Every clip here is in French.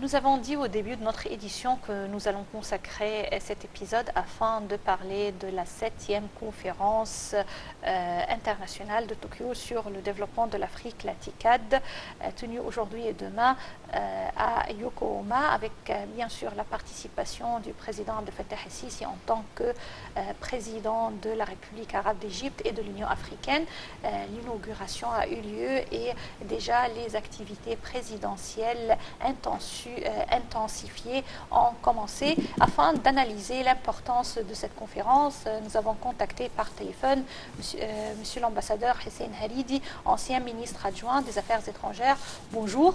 Nous avons dit au début de notre édition que nous allons consacrer cet épisode afin de parler de la 7e conférence internationale de Tokyo sur le développement de l'Afrique, la TICAD, tenue aujourd'hui et demain à Yokohama, avec bien sûr la participation du président Abdel Fattah el-Sisi en tant que président de la République arabe d'Égypte et de l'Union africaine. L'inauguration a eu lieu et déjà les activités présidentielles intensifiées ont commencé. Afin d'analyser l'importance de cette conférence, nous avons contacté par téléphone monsieur l'ambassadeur Hussein Haridi, ancien ministre adjoint des Affaires étrangères. Bonjour.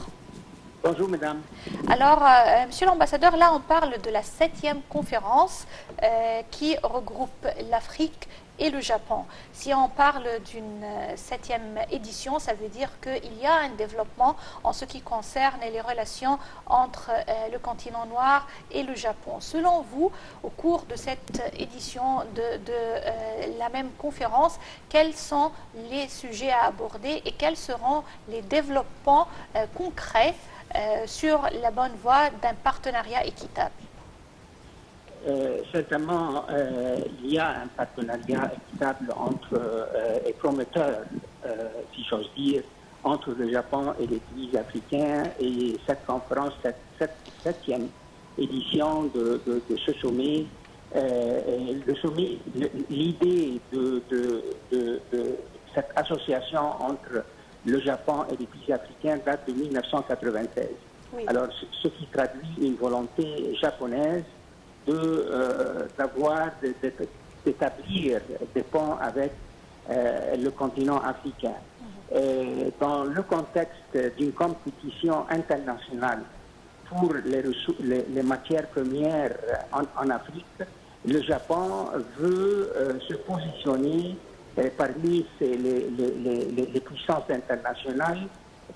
Bonjour, mesdames. Alors, monsieur l'ambassadeur, là, on parle de la 7e conférence qui regroupe l'Afrique et le Japon. Si on parle d'une 7e édition, ça veut dire qu'il y a un développement en ce qui concerne les relations entre le continent noir et le Japon. Selon vous, au cours de cette édition de la même conférence, quels sont les sujets à aborder et quels seront les développements concrets sur la bonne voie d'un partenariat équitable? Certainement, il y a un partenariat équitable et prometteur, si j'ose dire, entre le Japon et les pays africains, et cette conférence, cette 7e édition de ce sommet, l'idée de cette association entre le Japon et les pays africains date de 1996. Oui. Alors, ce qui traduit une volonté japonaise d'établir des ponts avec le continent africain. Dans le contexte d'une compétition internationale pour les matières premières en Afrique, le Japon veut se positionner parmi les puissances internationales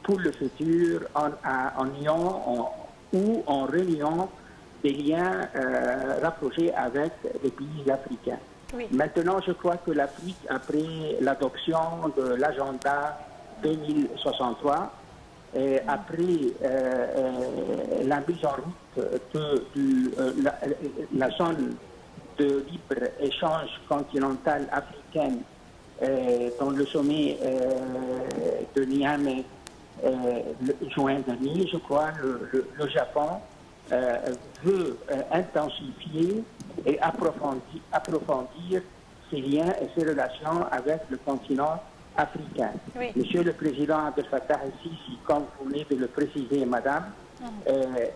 pour le futur en liant ou en reliant des liens rapprochés avec les pays africains. Oui. Maintenant, je crois que l'Afrique, après l'adoption de l'agenda 2063, et après la mise en route de la zone de libre-échange continentale africaine dans le sommet de Niamey juin dernier, je crois, le Japon veut intensifier et approfondir ses liens et ses relations avec le continent africain. Oui. Monsieur le Président Abdel Fattah el-Sisi, comme vous venez de le préciser, madame,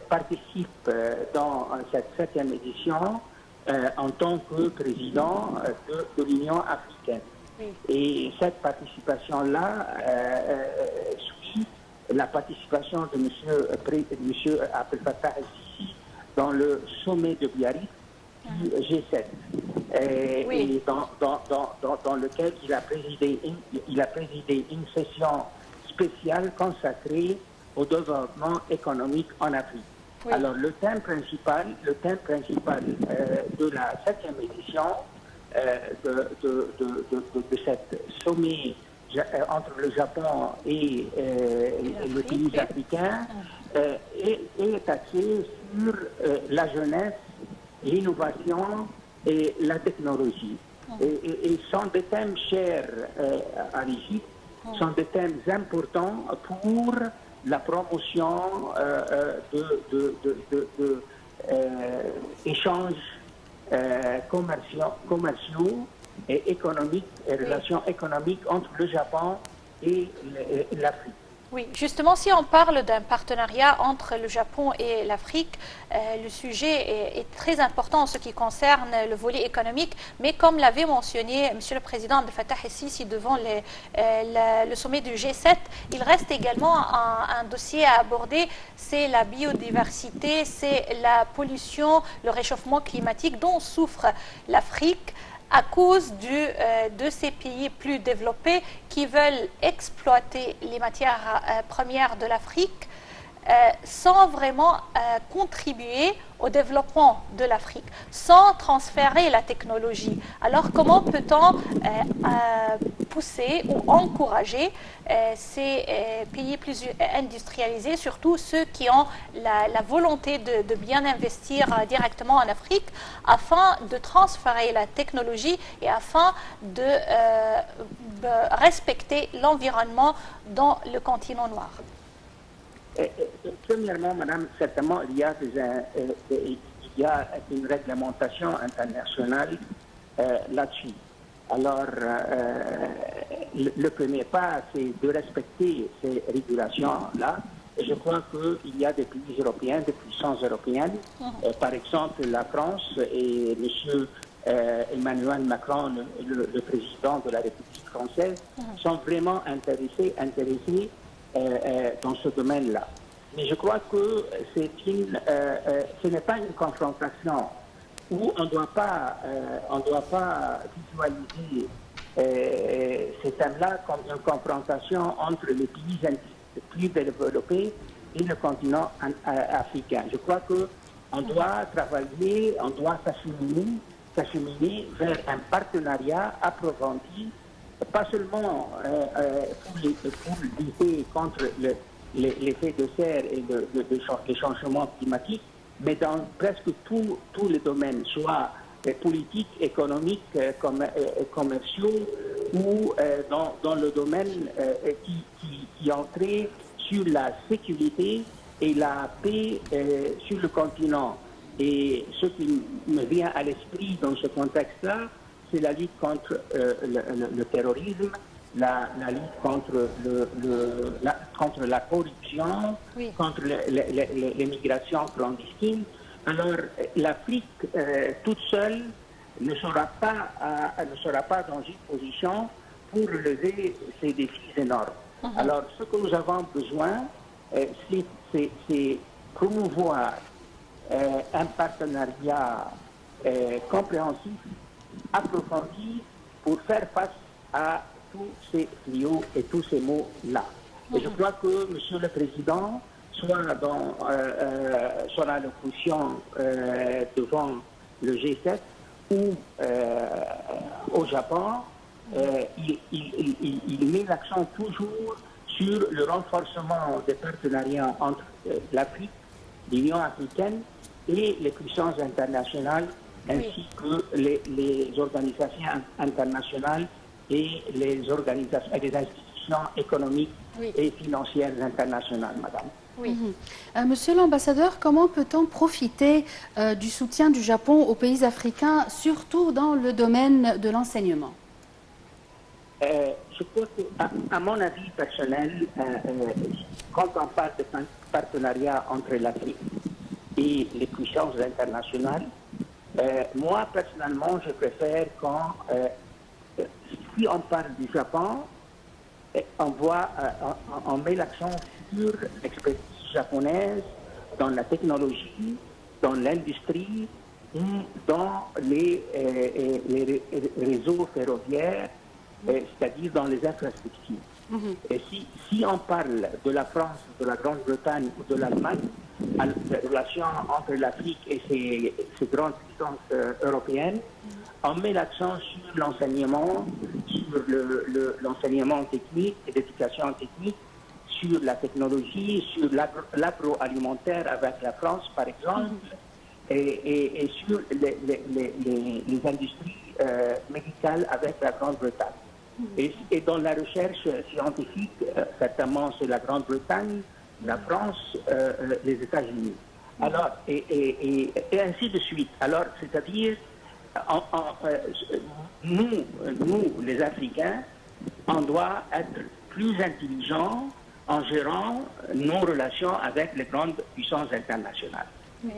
participe dans cette 7e édition en tant que président de l'Union africaine. Oui. Et cette participation-là suit la participation de monsieur Abdel Fattah el-Sisi dans le sommet de Biarritz du G7, et dans lequel il a présidé une session spéciale consacrée au développement économique en Afrique. Oui. Alors le thème principal de la 7e édition de cette sommet entre le Japon et les pays africains est axé sur la jeunesse, l'innovation et la technologie. Et sont des thèmes chers à l'Égypte, sont des thèmes importants pour la promotion d'échanges commerciaux et économiques et relations économiques entre le Japon et l'Afrique. Oui, justement, si on parle d'un partenariat entre le Japon et l'Afrique, le sujet est très important en ce qui concerne le volet économique, mais comme l'avait mentionné Monsieur le Président Abdel Fattah el-Sisi devant le sommet du G7, il reste également un dossier à aborder, c'est la biodiversité, c'est la pollution, le réchauffement climatique dont souffre l'Afrique à cause de ces pays plus développés qui veulent exploiter les matières premières de l'Afrique sans vraiment contribuer au développement de l'Afrique, sans transférer la technologie. Alors comment peut-on pousser ou encourager ces pays plus industrialisés, surtout ceux qui ont la volonté de bien investir directement en Afrique, afin de transférer la technologie et afin de respecter l'environnement dans le continent noir? Premièrement, madame, certainement, il y a une réglementation internationale là-dessus. Alors, le premier pas, c'est de respecter ces régulations-là. Je crois qu'il y a des pays européens, des puissances européennes, par exemple la France et M. Emmanuel Macron, le président de la République française, sont vraiment intéressés dans ce domaine-là. Mais je crois que ce n'est pas une confrontation où on ne doit pas visualiser ces thèmes-là comme une confrontation entre les pays plus développés et le continent africain. Je crois qu'on doit travailler, on doit s'acheminer vers un partenariat approfondi, pas seulement pour lutter contre l'effet de serre et les changements climatiques, mais dans presque tous les domaines, soit politiques, économiques, commerciaux, ou dans le domaine qui entrait sur la sécurité et la paix sur le continent. Et ce qui me vient à l'esprit dans ce contexte-là, c'est la lutte contre le terrorisme, la lutte contre la corruption, oui, contre l'immigration clandestine. Alors, l'Afrique toute seule ne sera pas dans une position pour relever ces défis énormes. Alors, ce que nous avons besoin, c'est promouvoir un partenariat compréhensif, approfondi, pour faire face à tous ces fléaux et tous ces maux-là. Et je crois que Monsieur le Président, soit à l'opposition devant le G7 ou au Japon, il met l'accent toujours sur le renforcement des partenariats entre l'Afrique, l'Union africaine et les puissances internationales, ainsi que les organisations internationales et les institutions économiques et financières internationales, madame. Oui. Monsieur l'ambassadeur, comment peut-on profiter du soutien du Japon aux pays africains, surtout dans le domaine de l'enseignement? Je crois qu'à mon avis personnel, quand on parle de partenariat entre l'Afrique et les puissances internationales, moi personnellement, je préfère quand, si on parle du Japon, on met l'accent sur l'expertise japonaise dans la technologie, dans l'industrie, dans les réseaux ferroviaires, c'est-à-dire dans les infrastructures. Et si on parle de la France, de la Grande-Bretagne ou de l'Allemagne, la relation entre l'Afrique et ces grandes puissances européennes, on met l'accent sur l'enseignement, sur l'enseignement technique et l'éducation technique, sur la technologie, sur l'agroalimentaire avec la France, par exemple, et sur les industries médicales avec la Grande-Bretagne. Et dans la recherche scientifique, certainement c'est la Grande-Bretagne, la France, les États-Unis. Alors, et ainsi de suite. Alors, c'est-à-dire, nous, les Africains, on doit être plus intelligents en gérant nos relations avec les grandes puissances internationales. Oui.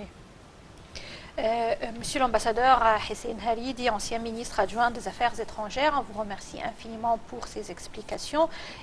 Monsieur l'ambassadeur Hissène Haridi, ancien ministre adjoint des Affaires étrangères, on vous remercie infiniment pour ces explications.